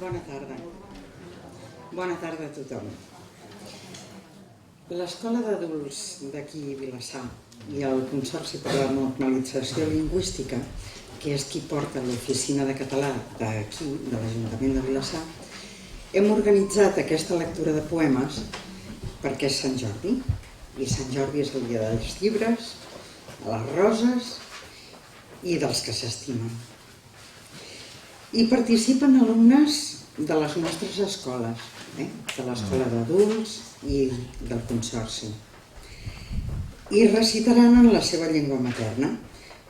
Bona tarda. Bona tarda a tothom. L'Escola d'Adults d'aquí Vilassar i el Consorci per la Normalització Lingüística, que és qui porta l'oficina de català d'aquí, de l'Ajuntament de Vilassar, hem organitzat aquesta lectura de poemes perquè és Sant Jordi, i Sant Jordi és el dia dels llibres, de les roses i dels que s'estimen. Hi participen alumnes de les nostres escoles, de l'Escola d'Adults i del Consorci. I recitaran en la seva llengua materna,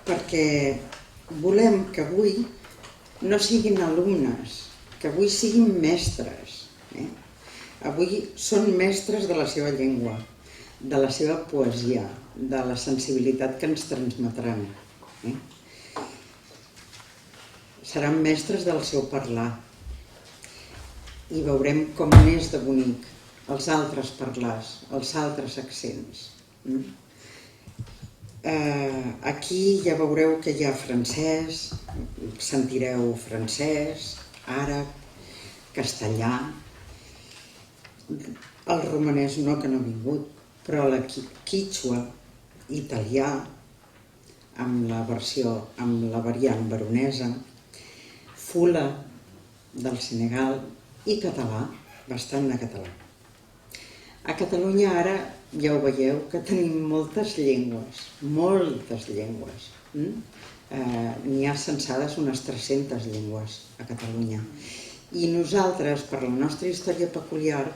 perquè volem que avui no siguin alumnes, que avui siguin mestres. Avui són mestres de la seva llengua, de la seva poesia, de la sensibilitat que ens transmetran. Seran mestres del seu parlar i veurem com n'és de bonic els altres parlars, els altres accents. Aquí ja veureu que hi ha francès, sentireu francès, àrab, castellà, el romanès no, que no ha vingut, però la quítxua, italià, amb la variant veronesa, fula del Senegal i català, bastant de català. A Catalunya ara ja ho veieu que tenim moltes llengües, N'hi ha censades unes 300 llengües a Catalunya. I nosaltres, per la nostra història peculiar,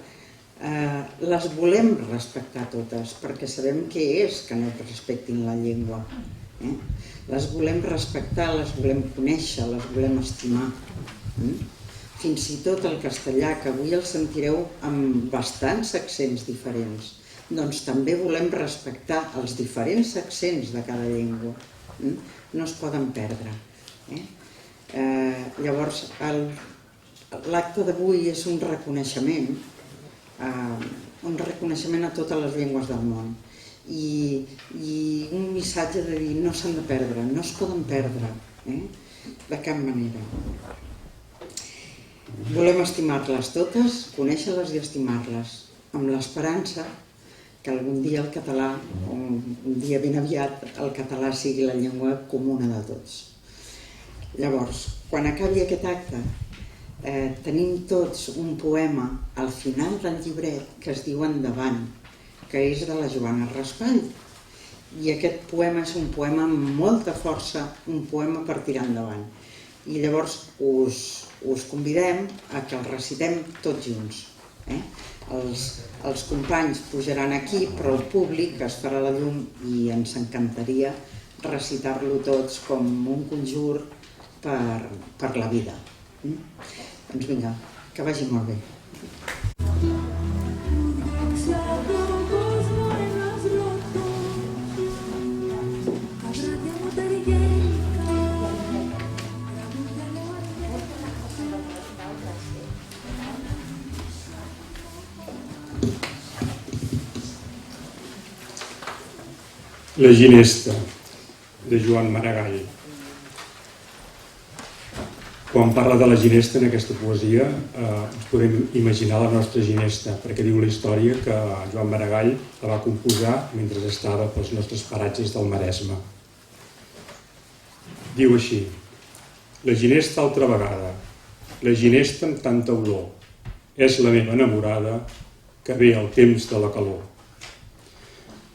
les volem respectar totes, perquè sabem què és que no respectin la llengua. Les volem respectar, les volem conèixer, les volem estimar. Fins i tot el castellà, que avui el sentireu amb bastants accents diferents, doncs també volem respectar els diferents accents de cada llengua. No es poden perdre. Llavors, l'acte d'avui és un reconeixement a totes les llengües del món i un missatge de dir no s'han de perdre, no es poden perdre, de cap manera. Volem estimar-les totes, conèixer-les i estimar-les, amb l'esperança que algun dia el català, o un dia ben aviat, el català sigui la llengua comuna de tots. Llavors, quan acabi aquest acte, tenim tots un poema al final del llibret que es diu Endavant, que és de la Joana Raspall. I aquest poema és un poema amb molta força, un poema per tirar endavant. I llavors us convidem a que el recitem tots junts. Els companys pujaran aquí, però el públic es farà la llum i ens encantaria recitar-lo tots com un conjur per la vida. Doncs vinga, que vagi molt bé. La ginesta, de Joan Maragall. Quan parla de la ginesta en aquesta poesia, ens podem imaginar la nostra ginesta, perquè diu la història que Joan Maragall la va composar mentre estava pels nostres paratges del Maresme. Diu així: la ginesta altra vegada, la ginesta amb tanta olor, és la meva enamorada que ve al temps de la calor.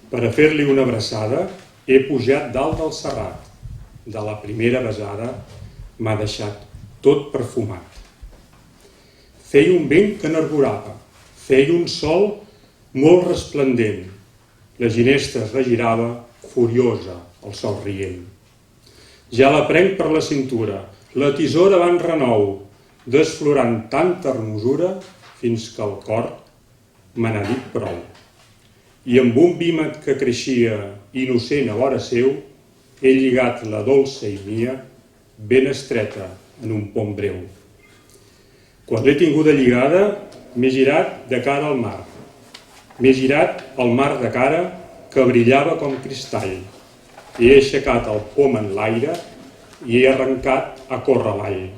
Per a fer-li una abraçada he pujat dalt del serrat. De la primera besada m'ha deixat tot perfumat. Feia un vent que n'arborava, feia un sol molt resplendent. La ginesta es regirava, furiosa, el sol rient. Ja la prenc per la cintura, la tisora va en renou, desflorant tanta hermosura fins que el cor me n'ha dit prou. I amb un vímet que creixia innocent a vora seu, he lligat la dolça i mia ben estreta en un pom breu. Quan l'he tinguda lligada, m'he girat de cara al mar. M'he girat al mar de cara que brillava com cristall. He aixecat el pom en l'aire i he arrencat a córrer avall.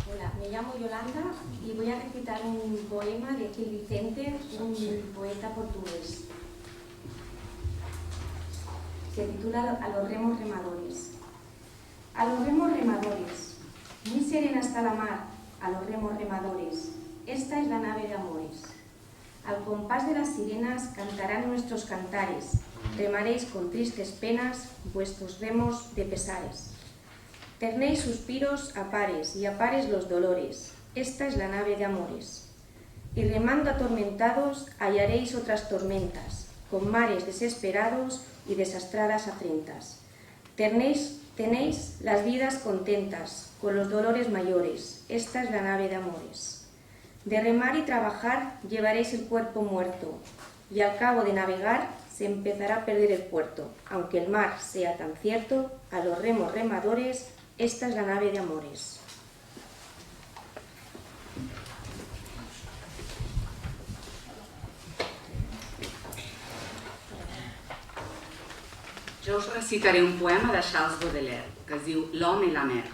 Hola, me llamo Yolanda y voy a recitar un poema de Gil Vicente, un poeta portugués. Se titula A los remos remadores. A los remos remadores, muy serena está la mar, a los remos remadores, esta es la nave de amores. Al compás de las sirenas cantarán nuestros cantares, remaréis con tristes penas vuestros remos de pesares. Ternéis suspiros a pares y a pares los dolores, esta es la nave de amores. Y remando atormentados hallaréis otras tormentas, con mares desesperados y desastradas afrentas. Tenéis las vidas contentas, con los dolores mayores, esta es la nave de amores. De remar y trabajar llevaréis el cuerpo muerto, y al cabo de navegar se empezará a perder el puerto. Aunque el mar sea tan cierto, a los remos remadores, esta es la nave de amores. Jo us recitaré un poema de Charles Baudelaire, que es diu L'homme et la mer.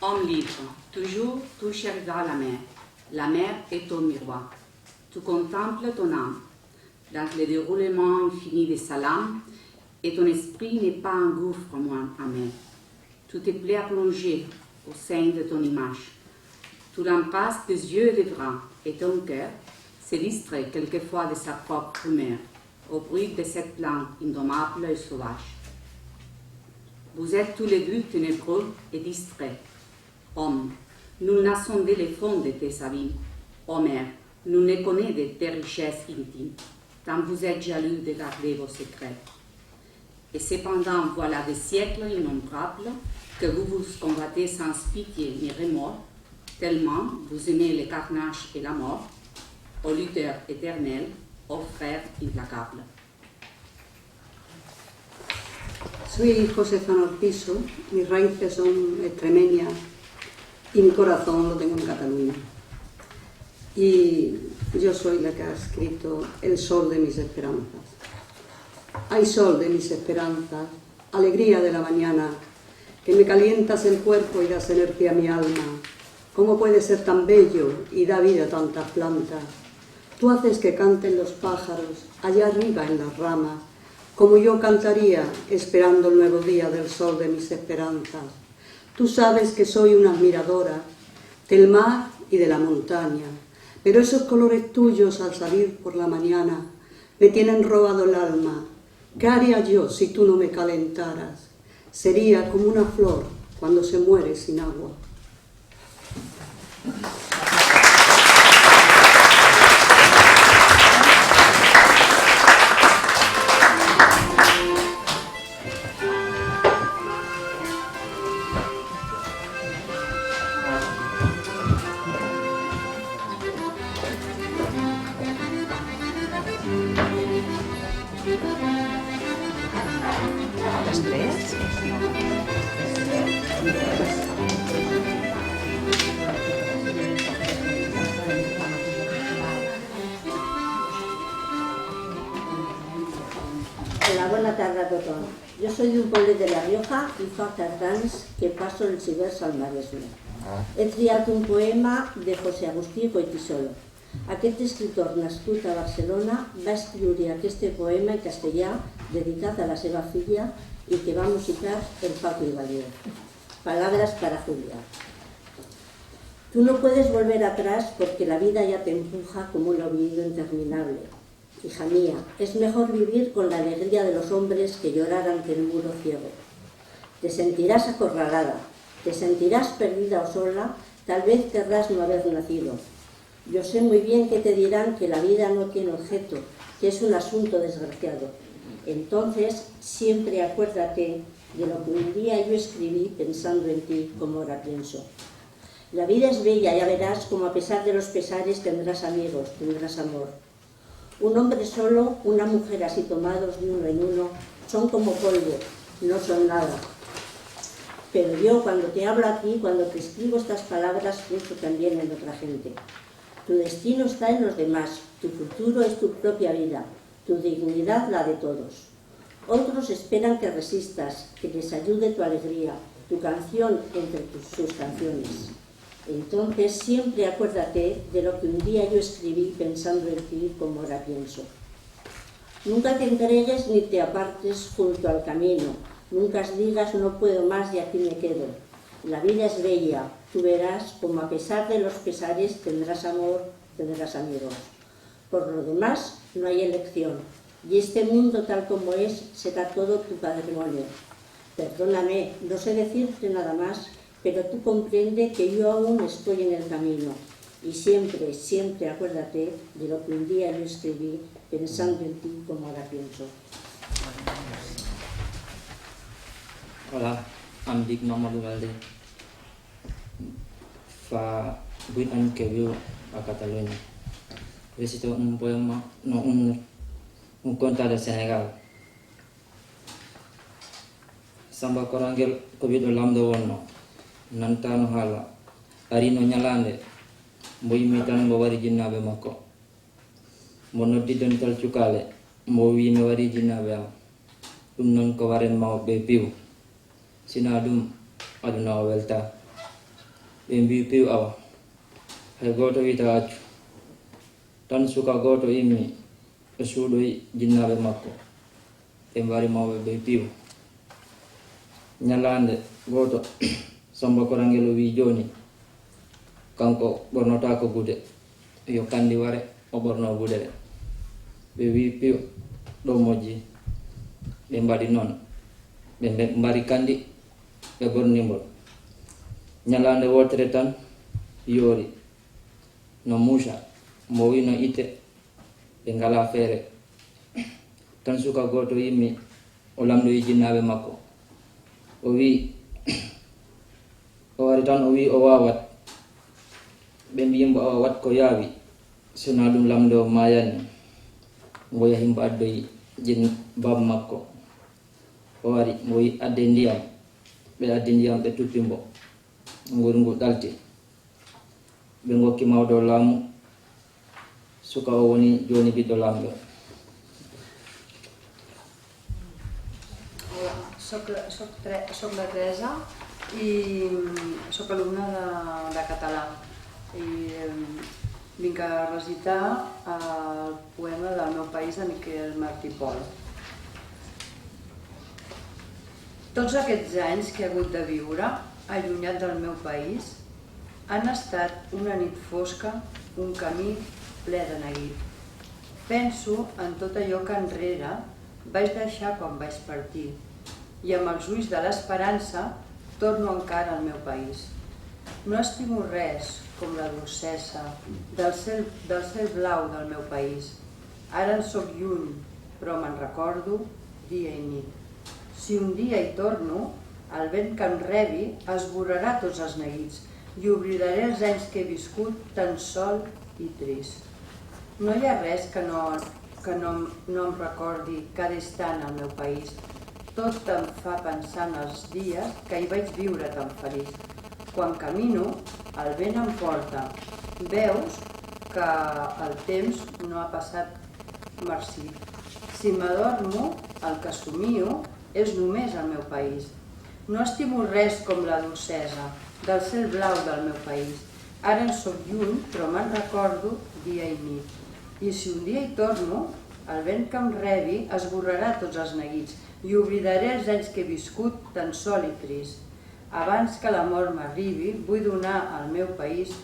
Homme libre, toujours tu cherches la mer est ton miroir. Tu contemples ton âme, dans le déroulement infini de sa lame, et ton esprit n'est pas un gouffre moins amer. Tu te plais à plonger au sein de ton image. Tu l'empasses des yeux et des bras, et ton cœur se distrait quelquefois de sa propre humeur, au bruit de cette plante indommable et sauvage. Vous êtes tous les deux ténébreux et distraits. Homme, nul n'a sondé les fonds de tes abîmes. Ô mère, nul ne connaît de tes richesses intimes, tant vous êtes jaloux de garder vos secrets. Et cependant, voilà des siècles innombrables que vous vous combattez sans pitié ni remords, tellement vous aimez le carnage et la mort, ô lutteur éternel, ô frère implacable. Soy Josefina Ortizo, mis raíces son extremeñas y mi corazón lo tengo en Cataluña. Y yo soy la que ha escrito El sol de mis esperanzas. Ay, sol de mis esperanzas, alegría de la mañana, que me calientas el cuerpo y das energía a mi alma. ¿Cómo puedes ser tan bello y da vida a tantas plantas? Tú haces que canten los pájaros allá arriba en las ramas, como yo cantaría esperando el nuevo día del sol de mis esperanzas. Tú sabes que soy una admiradora del mar y de la montaña, pero esos colores tuyos al salir por la mañana me tienen robado el alma. ¿Qué haría yo si tú no me calentaras? Sería como una flor cuando se muere sin agua. Hola, bona tarda a tothom. Jo soy d'un poblet de La Rioja i fa 4 anys que passo els hiverns al Maresme. He triat un poema de José Agustí Goytisolo. Aquest escritor nascut a Barcelona va escriure aquest poema en castellà dedicat a la seva filla y que va a musicar el Paco Ibáñez. Palabras para Julia. Tú no puedes volver atrás porque la vida ya te empuja como un laberinto interminable. Hija mía, es mejor vivir con la alegría de los hombres que llorar ante el muro ciego. Te sentirás acorralada, te sentirás perdida o sola, tal vez querrás no haber nacido. Yo sé muy bien que te dirán que la vida no tiene objeto, que es un asunto desgraciado. Entonces, siempre acuérdate de lo que un día yo escribí pensando en ti como ahora pienso. La vida es bella, ya verás como a pesar de los pesares tendrás amigos, tendrás amor. Un hombre solo, una mujer así tomados de uno en uno, son como polvo, no son nada. Pero yo cuando te hablo a ti, cuando te escribo estas palabras, pienso también en otra gente. Tu destino está en los demás, tu futuro es tu propia vida, tu dignidad la de todos. Otros esperan que resistas, que les ayude tu alegría, tu canción entre sus canciones. Entonces siempre acuérdate de lo que un día yo escribí pensando en ti como ahora pienso. Nunca te entregues ni te apartes junto al camino, nunca digas no puedo más y aquí me quedo. La vida es bella, tú verás como a pesar de los pesares tendrás amor, tendrás amigos. Por lo demás no hay elección y este mundo tal como es será todo tu patrimonio. Perdóname, no sé decirte nada más, pero tú comprende que yo aún estoy en el camino. Y siempre, siempre acuérdate de lo que un día yo escribí pensando en ti como ahora pienso. Hola, em dic Mamadou Balde. Fa 8 anys que viu a Catalunya. Recito un poema, no, un conte de Senegal. Samba korangel ko biɗo lamdo wonno nantano haala arino ñalande mbo yimmi tan mbo wari jinnaɓe makko mbo noddi dental cukale mbo wi mi wari jinnaɓe am ɗum noon ko waren mawɓe piw sina ɗum aduna o welta ɓe mbi piw awa hay goto wita accu tan suka goto immi e suuɗoyi jinnaɓe makko ɓe mbari mawɓe ɓe piw ñalande goto Samba korangel o wi joni kanko ɓornota ko gude yo kandi ware o ɓorno gude ɗe ɓe wi piw ɗo moƴƴi ɓe mbaɗi noon ɓe mbari kandi ɓe ɓorningol ñalande wotere tan yoori no muusa mo wi no ite ɓe ngala feere tan suka goto yimmi o lamdoyi jinnaɓe makko o wi o wari tan o wi o wawat ɓe mbiyimbo o wat ko yaawi sona ɗum lamdo mayani mbo yahi mbo addoyi jin baba makko o wari mbo wi adde ndiyam ɓe addi ndiyam ɓe tuppi mbo nguru ngu ɗalti ɓe gokki mawɗo laamu suka o woni joni ɓiɗɗo lamɗo. Soc la Teresa i soc alumna de català i vinc a recitar el poema del meu país de Miquel Martí Pol. Tots aquests anys que he hagut de viure allunyat del meu país han estat una nit fosca, un camí ple de neguit. Penso en tot allò que enrere vaig deixar quan vaig partir i amb els ulls de l'esperança torno encara al meu país. No estimo res com la dolcesa del cel blau del meu país. Ara en soc lluny, però me'n recordo dia i nit. Si un dia hi torno, el vent que em rebi esborrarà tots els neguits i oblidaré els anys que he viscut tan sol i trist. No hi ha res que no em recordi cada instant al meu país. Tot em fa pensar en els dies que hi vaig viure tan feliç. Quan camino, el vent em porta. Veus que el temps no ha passat marcit. Si m'adormo, el que somio és només el meu país. No estimo res com la dolcesa del cel blau del meu país. Ara en soc lluny, però me'n recordo dia i nit. I si un dia hi torno, el vent que em rebi esborrarà tots els neguits i oblidaré els anys que he viscut tan sol i trist. Abans que la mort m'arribi, vull tornar al meu país,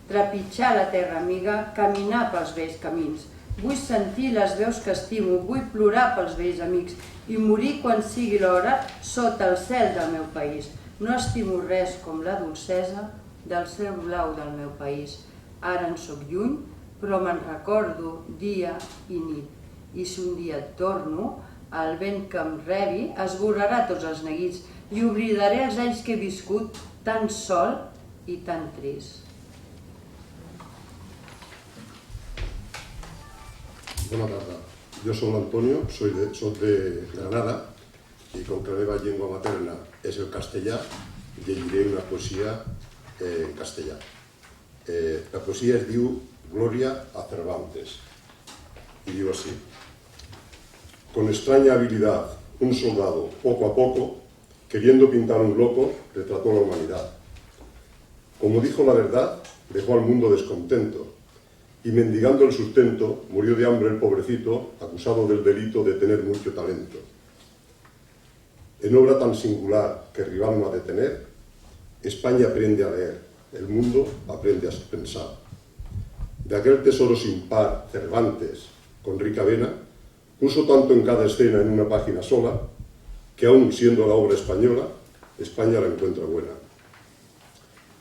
trepitjar la terra amiga, caminar pels vells camins. Vull sentir les veus que estimo, vull plorar pels vells amics i morir quan sigui l'hora sota el cel del meu país. No estimo res com la dolcesa del cel blau del meu país. Ara en soc lluny, però me'n recordo dia i nit. I si un dia et torno, el vent que em rebi esborrarà tots els neguits i oblidaré els anys que he viscut tan sol i tan trist. Bona tarda. Jo soc l'Antonio, soc de Granada i com que la meva llengua materna és el castellà, llegiré una poesia en castellà. la poesía es diu Gloria a Cervantes. Y digo así: con extraña habilidad, un soldado, poco a poco, queriendo pintar un loco, retrató la humanidad. Como dijo la verdad, dejó al mundo descontento, y mendigando el sustento, murió de hambre el pobrecito, acusado del delito de tener mucho talento. En obra tan singular que rival no ha de tener, España aprende a leer, el mundo aprende a pensar. De aquel tesoro sin par, Cervantes, con rica vena, puso tanto en cada escena en una página sola, que aun siendo la obra española, España la encuentra buena.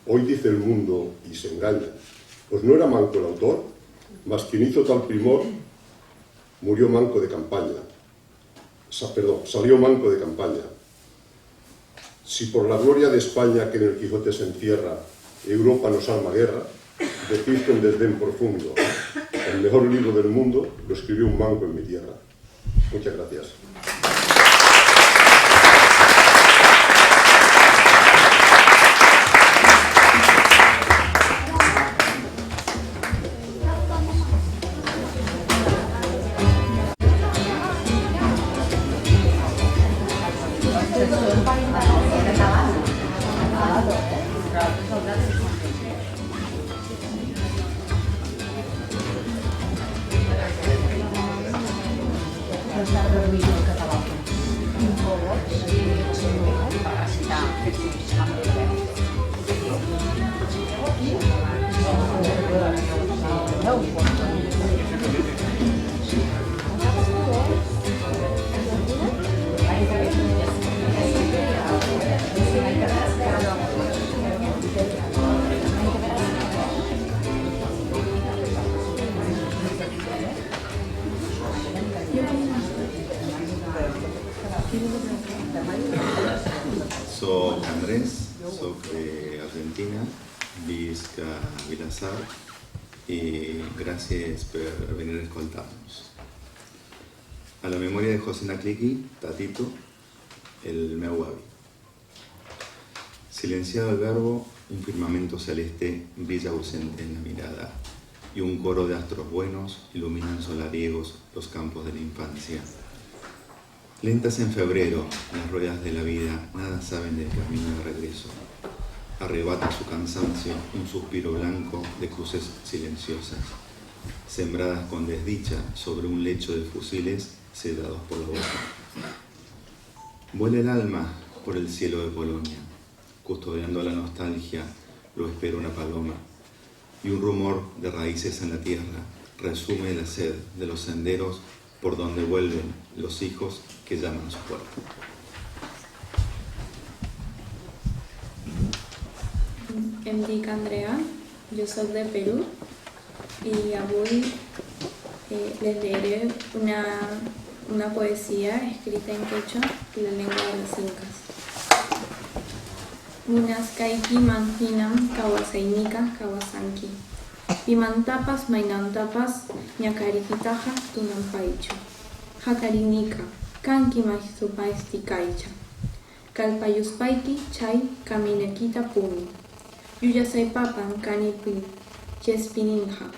Hoy dice el mundo, y se engaña, pues no era manco el autor, mas quien hizo tal primor murió manco de campaña. Salió manco de campaña. Si por la gloria de España que en el Quijote se encierra, Europa nos arma guerra, decid con desdén profundo: el mejor libro del mundo lo escribió un manco en mi tierra. Muchas gracias. Soc Andrés, soc d'Argentina, visc a Vilassar y gracias por venir a escoltar-nos. A la memoria de José Naklicki, Tatito, el meu avi. Silenciado el verbo, un firmamento celeste brilla ausente en la mirada y un coro de astros buenos iluminan solariegos los campos de la infancia. Lentas en febrero, las ruedas de la vida nada saben del camino de regreso. Arrebata su cansancio un suspiro blanco de cruces silenciosas, sembradas con desdicha sobre un lecho de fusiles sedados por la boca. Vuela el alma por el cielo de Polonia, custodiando la nostalgia, lo espera una paloma, y un rumor de raíces en la tierra resume la sed de los senderos por donde vuelven los hijos que llaman a su puerta. Em dic Andrea, jo soc de Perú i avui les leeré una poesía escrita en quechua y la lengua de los incas. Minaskaiki manhinam kawasainika kawasanki. Pimantapas mainantapas ñakarikitaja tunampaichu. Hakarinika kanki maisupaistikaicha. Kalpayuspaiki chay kaminekita pumi. Yuyasaypapan kanipi chespininja.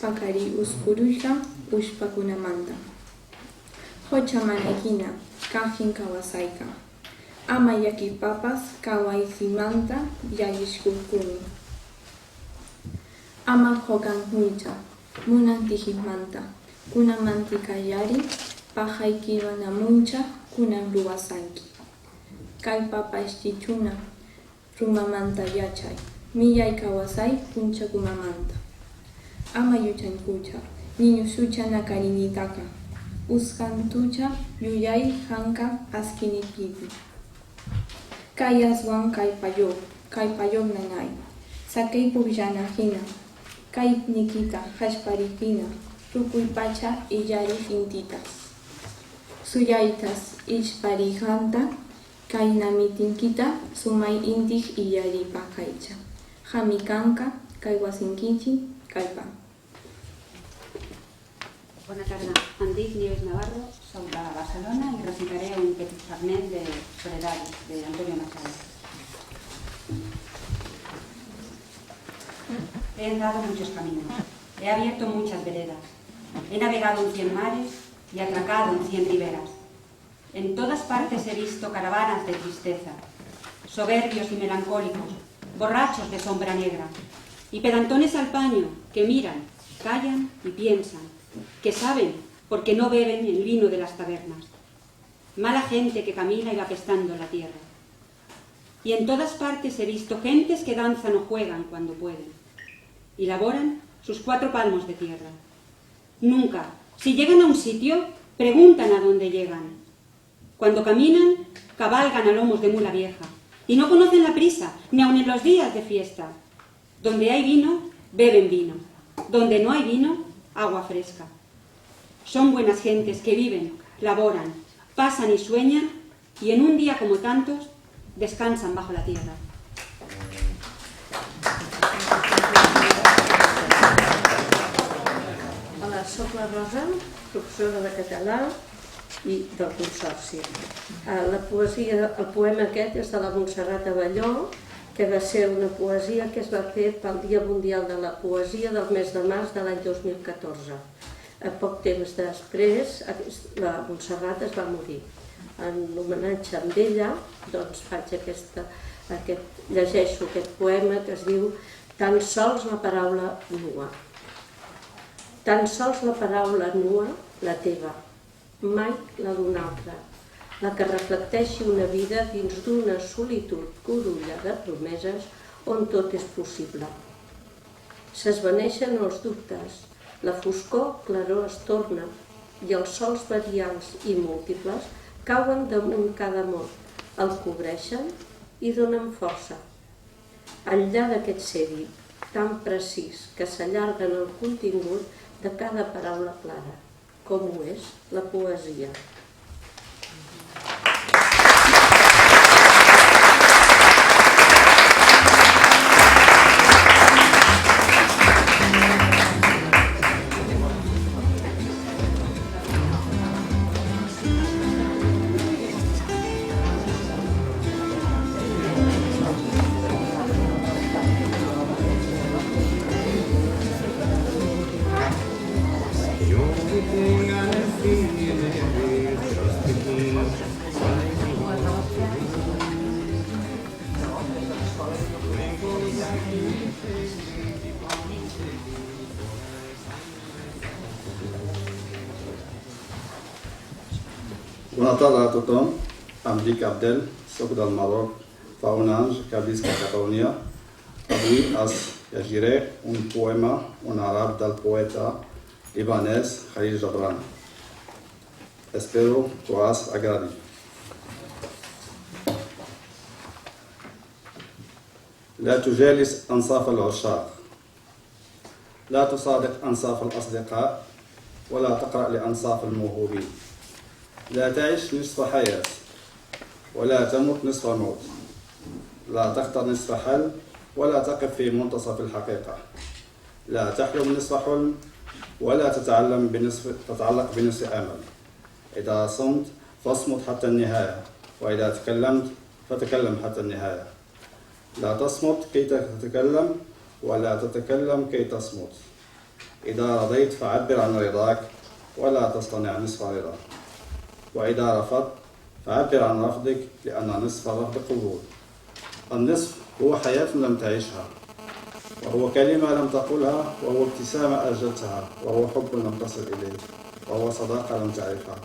Pakari uskurusha ushpakunamanta. Hochamanekina kajin kawasaika. Ama yakipapas kawaisimanta yayishkukuni. Ama hokanhuicha munantijimanta. Kunamanti kayari pajaikiro namuncha kunan ruwasanki. Kaypapa ishchichuna rumamanta yachay. Miyay kawasay puncha kumamanta. Ama yuchankucha niño sucha nakarinitaka. Uskantucha yuyay hanka askinipiti. Kayaswan kaypayog nanay. Sakay pubyana hina. Kay nikita hashparikina. Rukuy pacha iyari intitas. Suyaitas ishparihanta. Kay namitinkita sumay intij iyari pakaicha. Jamikanka kay wasinkichi kaypa. Bona tarda, em dic Nieves Navarro, soc de Barcelona i recitaré un petit fragment de Soledad, de Antonio Machado. He andado muchos caminos, he abierto muchas veredas, he navegado en 100 mares y atracado en 100 riberas. En todas partes he visto caravanas de tristeza, soberbios y melancólicos, borrachos de sombra negra, y pedantones al paño que miran, callan y piensan, que saben porque no beben el vino de las tabernas. Mala gente que camina y va apestando la tierra. Y en todas partes he visto gentes que danzan o juegan cuando pueden, y laboran sus 4 palmos de tierra. Nunca, si llegan a un sitio, preguntan a dónde llegan. Cuando caminan, cabalgan a lomos de mula vieja, y no conocen la prisa, ni aun en los días de fiesta. Donde hay vino, beben vino. Donde no hay vino, agua fresca. Son buenas gentes que viven, laboran, pasan y sueñan, y en un día como tantos, descansan bajo la tierra. Hola, soc la Rosa, professora de català i del Consorci. El poema aquest és de la Montserrat Abelló, que va ser una poesia que es va fer pel Dia Mundial de la Poesia del mes de març de l'any 2014. A poc temps després, la Montserrat es va morir. En homenatge amb ella, doncs llegeixo aquest poema que es diu Tan sols la paraula nua. Tan sols la paraula nua, la teva, mai la d'un altre, la que reflecteixi una vida dins d'una solitud corulla de promeses on tot és possible. S'esvaneixen els dubtes, la foscor claror es torna i els sols varials i múltiples cauen damunt cada mot, el cobreixen i donen força. Enllà d'aquest cedi tan precís que s'allarga en el contingut de cada paraula clara, com ho és la poesia. Bona tarda a tothom, em dic Abdel, soc del Marroc, fa un any que visc a Catalunya. Avui us llegiré un poema en àrab del poeta libanès Khalil Gibran. Espero que us agradi. لا تجالس أنصاف العشاق، لا تصادق أنصاف الأصدقاء، ولا تقرأ لأنصاف الموهوبين. لا تعيش نصف حياة ولا تمت نصف موت. لا تختر نصف حل ولا تقف في منتصف الحقيقة. لا تحلم نصف حلم ولا تتعلق بنصف أمل. إذا صمت فاصمت حتى النهاية، وإذا تكلمت فتكلم حتى النهاية. لا تصمت كي تتكلم ولا تتكلم كي تصمت. إذا رضيت فعبر عن رضاك ولا تصطنع نصف رضا. وإذا رفضت فعبر عن رفضك، لأن نصف الرفض قبول. النصف هو حياة لم تعيشها، وهو كلمة لم تقلها، وهو ابتسامة أجلتها، وهو حب لم تصل إليه، وهو صداقة لم تعرفها.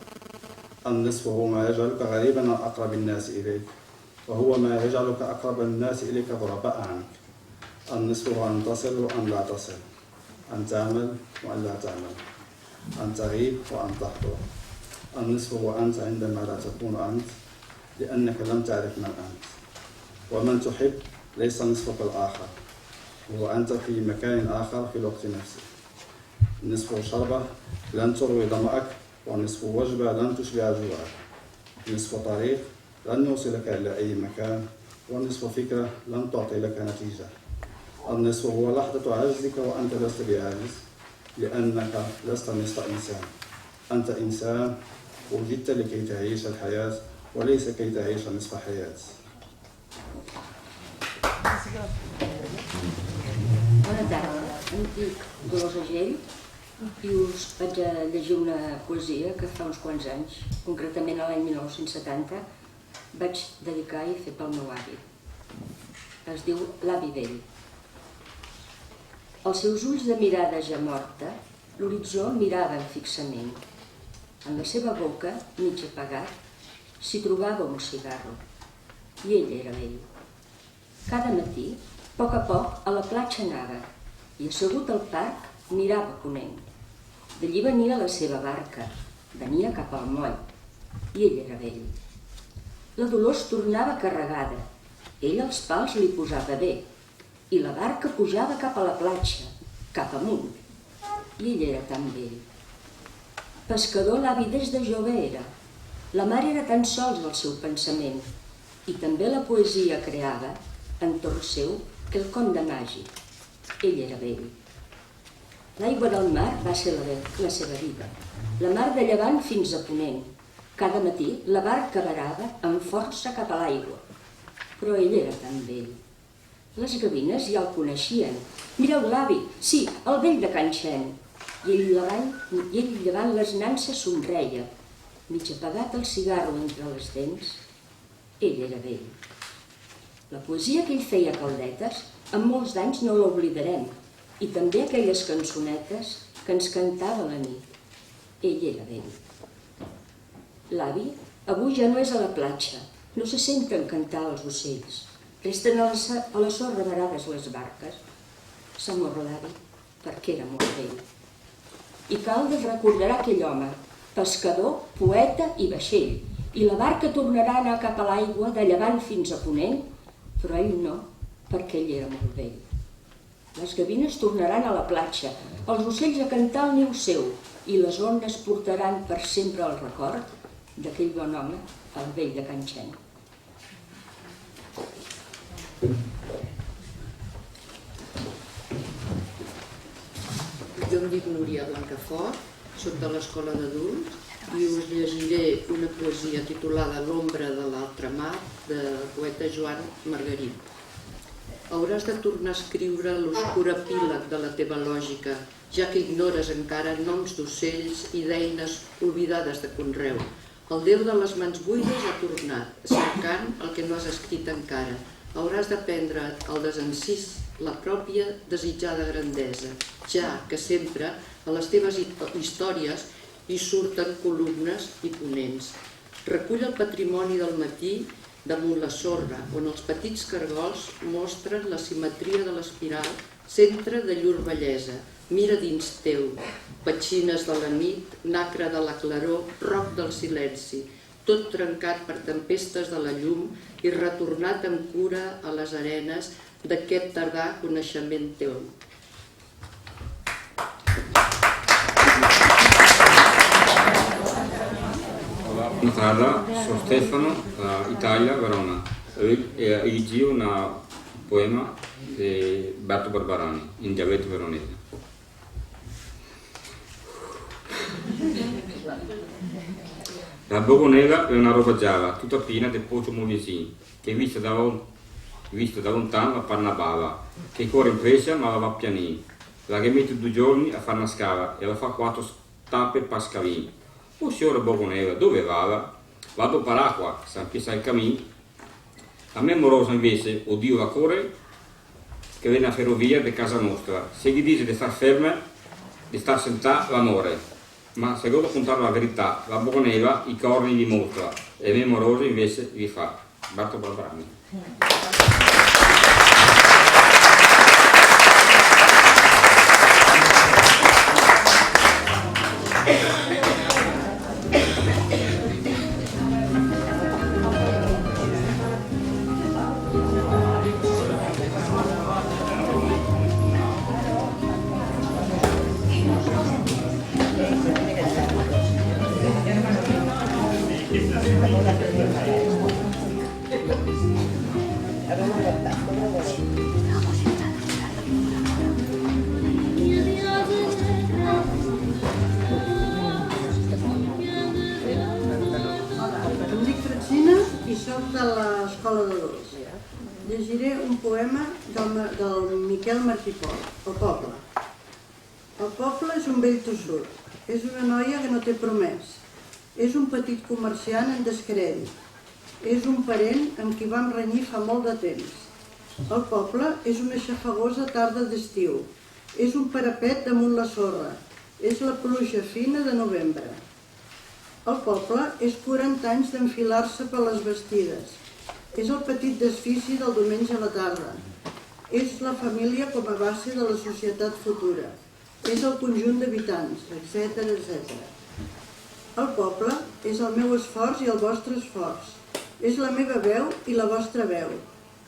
النصف هو ما يجعلك غريبا عن أقرب الناس إليك، وهو ما يجعلك أقرب الناس إليك غرباء عنك. النصف هو أن تصل وأن لا تصل، أن تعمل وأن لا تعمل، أن تغيب وأن تحضر. النصف هو أنت عندما لا تكون أنت، لأنك لم تعرف من أنت. ومن تحب ليس نصفك الآخر، هو أنت في مكان آخر في الوقت نفسه. نصف شربة لن تروي ظمأك، ونصف وجبة لن تشبع جوعك. نصف طريق لن يوصلك إلى أي مكان، ونصف فكرة لن تعطي لك نتيجة. النصف هو لحظة عجزك وأنت لست بعاجز، لأنك لست نصف إنسان. أنت إنسان وجدت لكي تعيش الحياة وليس كي تعيش نصف حياة. Bona tarda, em dic Dolors Agell i us vaig a llegir una poesia que fa uns quants anys, concretament l'any 1970, vaig dedicar i fer pel meu avi. Es diu L'avi vell. Els seus ulls de mirada ja morta, l'horitzó miraven fixament. En la seva boca, mig apagat, s'hi trobava un cigarro. I ell era vell. Cada matí, a poc, a la platja anava i, assegut al parc, mirava ponent. D'allí venia la seva barca, venia cap al moll, i ell era vell. La Dolors tornava carregada, ell els pals li posava bé, i la barca pujava cap a la platja, cap amunt, i ell era tan vell. Pescador l'avi des de jove era, la mar era tan sols el seu pensament, i també la poesia creava, entorn seu, quelcom de màgic. Ell era vell. L'aigua del mar va ser la seva vida. La mar de llevant fins a ponent. Cada matí la barca varava amb força cap a l'aigua. Però ell era tan vell. Les gavines ja el coneixien. Mireu l'avi, sí, el vell de Can Xen. I ell llevant les nanses somreia. Mig apagat el cigarro entre les dents. Ell era vell. La poesia que ell feia a caldetes, amb molts d'anys no l'oblidarem, i també aquelles cançonetes que ens cantava a la nit. Ell era vell. L'avi avui ja no és a la platja, no se senten cantar els ocells, resten a la sorra varades les barques. S'ha mort l'avi perquè era molt vell. I Caldes recordarà aquell home, pescador, poeta i vaixell, i la barca tornarà a anar cap a l'aigua de llevant fins a ponent, però ell no, perquè ell era molt vell. Les gavines tornaran a la platja, els ocells a cantar el niu seu, i les ones portaran per sempre el record d'aquell bon home, el vell de Can Xen. Jo em dic Núria Blancafort, soc de l'Escola d'Adults i us llegiré una poesia titulada L'ombra de l'altra mar, del poeta Joan Margarit. Hauràs de tornar a escriure l'oscur epíleg de la teva lògica, ja que ignores encara noms d'ocells i d'eines oblidades de conreu. El Déu de les mans buides ha tornat, cercant el que no has escrit encara. Hauràs d'aprendre el desencís, la pròpia desitjada grandesa, ja que sempre a les teves històries hi surten columnes i ponents. Recull el patrimoni del matí damunt la sorra, on els petits cargols mostren la simetria de l'espiral, centre de llur bellesa. Mira dins teu, petxines de la nit, nacre de la claror, roc del silenci, tot trencat per tempestes de la llum i retornat amb cura a les arenes d'aquest tardà coneixement teu. Buonasera, sono Stefano, da Italia, Verona. Leggi un poema di Berto Barbarani, in dialetto veronese. La Bogonera è una roba gialla, tutta piena di pocio moviesi, che vista da lontano la panna bava, che corre in presa ma la va pianì. La che mette 2 giorni a fare una scala e la fa 4 tappe per scalì. Oh signora Bogonera, dove vada? Vado per acqua, San Pietro il cammino. A me morosa invece, odio la corre, che viene a ferrovia di casa nostra. Se gli dice di star ferma, di star sentata l'amore. Ma se devo contare la verità, la Bogonera i corni li mostra, e me morosa invece li fa. Berto Barbarani. I soc de l'Escola d'Adults. Llegiré un poema del Miquel Martí Pol, El poble. El poble és un vell tossut, és una noia que no té promès, és un petit comerciant en descrèdit, és un parent amb qui vam renyir fa molt de temps. El poble és una xafagosa tarda d'estiu, és un parapet damunt la sorra, és la pluja fina de novembre. El poble és 40 anys d'enfilar-se per les bastides, és el petit desfici del diumenge a la tarda, és la família com a base de la societat futura, és el conjunt d'habitants, etc, etc. El poble és el meu esforç i el vostre esforç, és la meva veu i la vostra veu,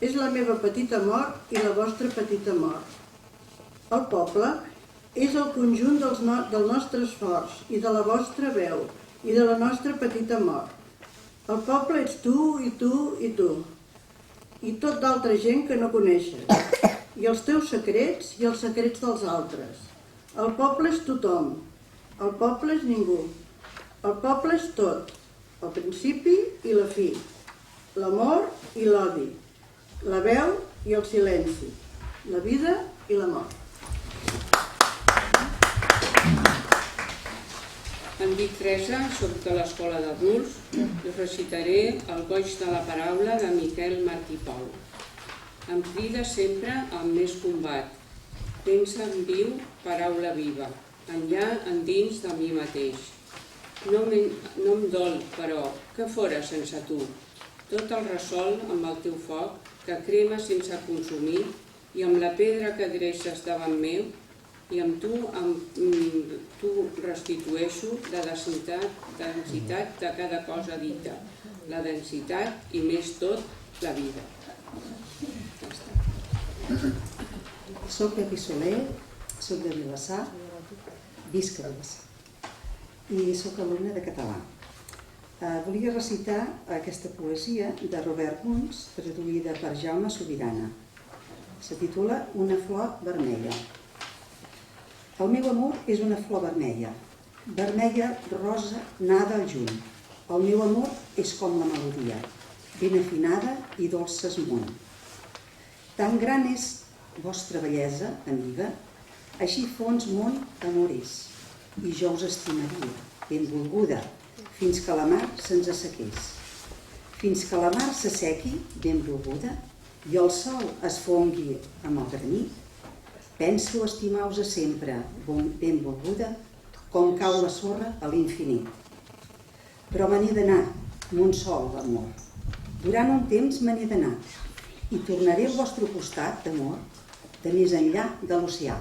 és la meva petita mort i la vostra petita mort. El poble és el conjunt del nostre esforç i de la vostra veu i de la nostra petita mort. El poble ets tu i tu i tu, i tot d'altra gent que no coneixes, i els teus secrets i els secrets dels altres. El poble és tothom, el poble és ningú, el poble és tot, el principi i la fi, l'amor i l'odi, la veu i el silenci, la vida i la mort. Em dic Teresa, soc de l'Escola d'Adults i us recitaré El goig de la paraula de Miquel Martí Pol. Em crida sempre amb més combat. Pensa en viu, paraula viva, enllà endins de mi mateix. No em dol, però, que fora sense tu? Tot el resol amb el teu foc, que crema sense consumir, i amb la pedra que adreces davant meu, i amb tu restitueixo la densitat de cada cosa dita, la densitat i més tot la vida. Soc Pepi Soler, soc de Vilassar, visc a Vilassar i soc alumna de català. Volia recitar aquesta poesia de Robert Guns, traduïda per Jaume Subirana. Se titula Una flor vermella. El meu amor és una flor vermella, vermella rosa nada al juny. El meu amor és com la melodia, ben afinada i dolça esmunt. Tan gran és vostra bellesa, amiga, així fons mon amor és, i jo us estimaria, benvolguda, fins que la mar se'ns assequés. Fins que la mar s'assequi, benvolguda, i el sol es fongui amb el granit, penso estimar-vos sempre, benvolguda, com cau la sorra a l'infinit. Però me n'he d'anar, mon sol, amor. Durant un temps me n'he d'anar i tornaré al vostre costat, d'amor, de més enllà de l'oceà.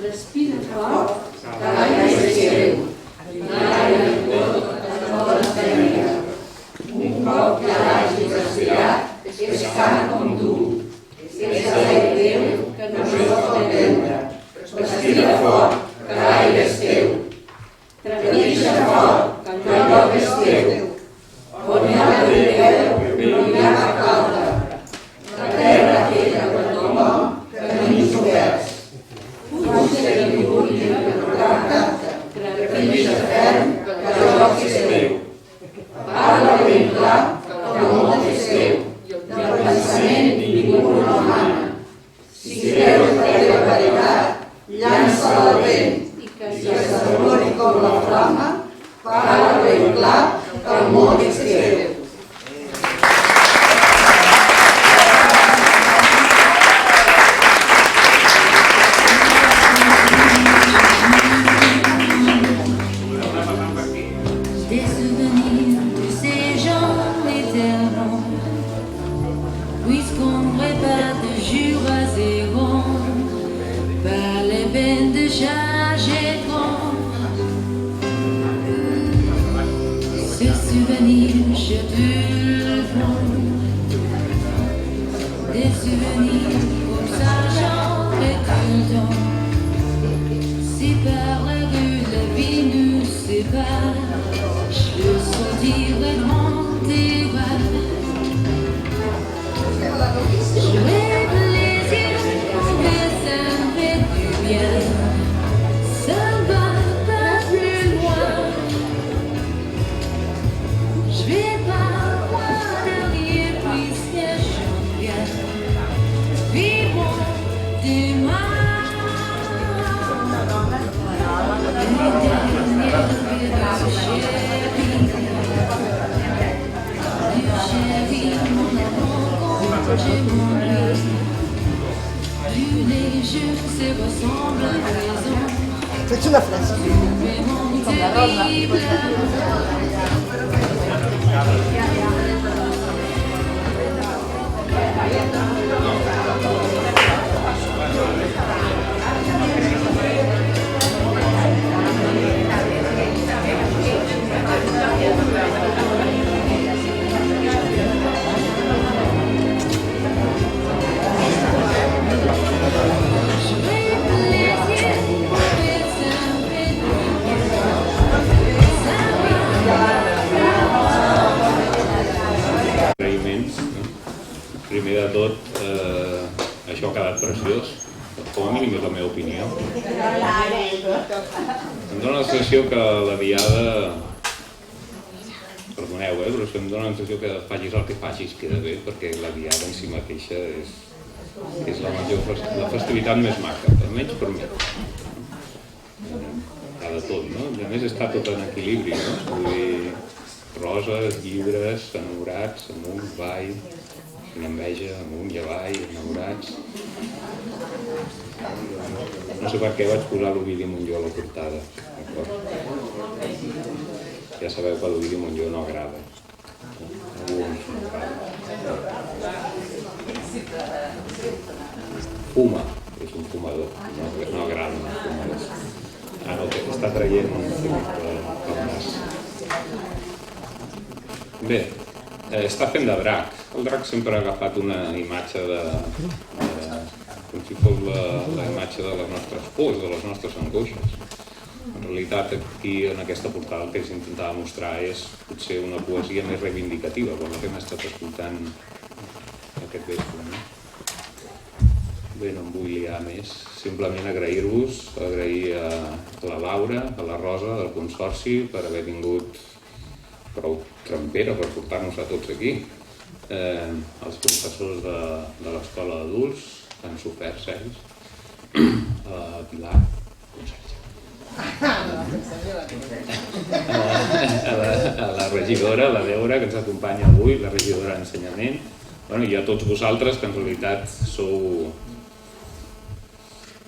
Respira fort, que l'aire és teu. L'aire tot, la feina. Un cop que l'hagis respirat, és cara com tu. És el teu que no es pot entendre. Respira fort, que l'aire és teu. Trepitja fort, que el lloc és teu. On hi ha la veu, no hi ha cap altra. La terra aquella per tothom, camins oberts. Fuig de ningú ni de cap. Trepitja ferm, que el lloc és teu. Parla ben clar, que el món és teu. I el pensament ningú no mana. Si creus la teva veritat, llança la Adéu. Des souvenirs de ces gens éternels, puisqu'on prépare de jour à zéro, par les peines de charge et grand. Ce souvenir, je te le prends, des souvenirs comme Sargent et Couton. Si par la rue la vie nous sépare, je le sentirai grand et vague. J'aurai plaisir, mais ça me fait du bien. Ça ne va pas plus loin. Je vais pas voir derrière puisque je viens. Vivons demain. C'est una frase. Con la rosa. Primer de tot, això ha quedat preciós, com a mínim és la meva opinió. Em dóna la sensació que la diada, perdoneu, però em dóna la sensació que facis el que facis queda bé, perquè la diada en si mateixa és la festivitat més maca, almenys per mi. Cada tot, no? A més està tot en equilibri, no? Vull dir, roses, llibres, enamorats, amunt, avall, una enveja, amunt i avall, enamorats. No sé per què vaig posar l'Ovidi Montllor a la portada, d'acord? Ja sabeu que l'Ovidi Montllor no agrada. Alguns no agrada. Fuma, és un fumador, no agrada els fumadors. Ah, no, que està traient un fum pel nas. Bé, està fent de drac. El drac sempre ha agafat una imatge com si fos la imatge de les nostres pors, de les nostres angoixes. En realitat, aquí, en aquesta portada, el que es intentava mostrar és potser una poesia més reivindicativa, com la que hem estat escoltant aquest vespre, no? Bé, no em vull liar més. Simplement agrair-vos, agrair a la Laura, a la Rosa, del Consorci, per haver tingut prou trempera per portar-nos a tots aquí. Els professors de l'Escola d'Adults, que han sofert ells, a Pilar, a la regidora, la Deura, que ens acompanya avui, la regidora d'Ensenyament, i a tots vosaltres, que en realitat sou,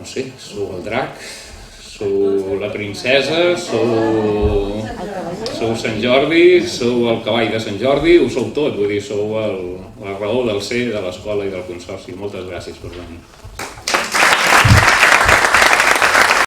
no sé, sou el drac, sou la princesa, sou Sant Jordi, sou el cavall de Sant Jordi, ho sou tot, vull dir, sou la raó del ser de l'escola i del Consorci. Moltes gràcies per venir.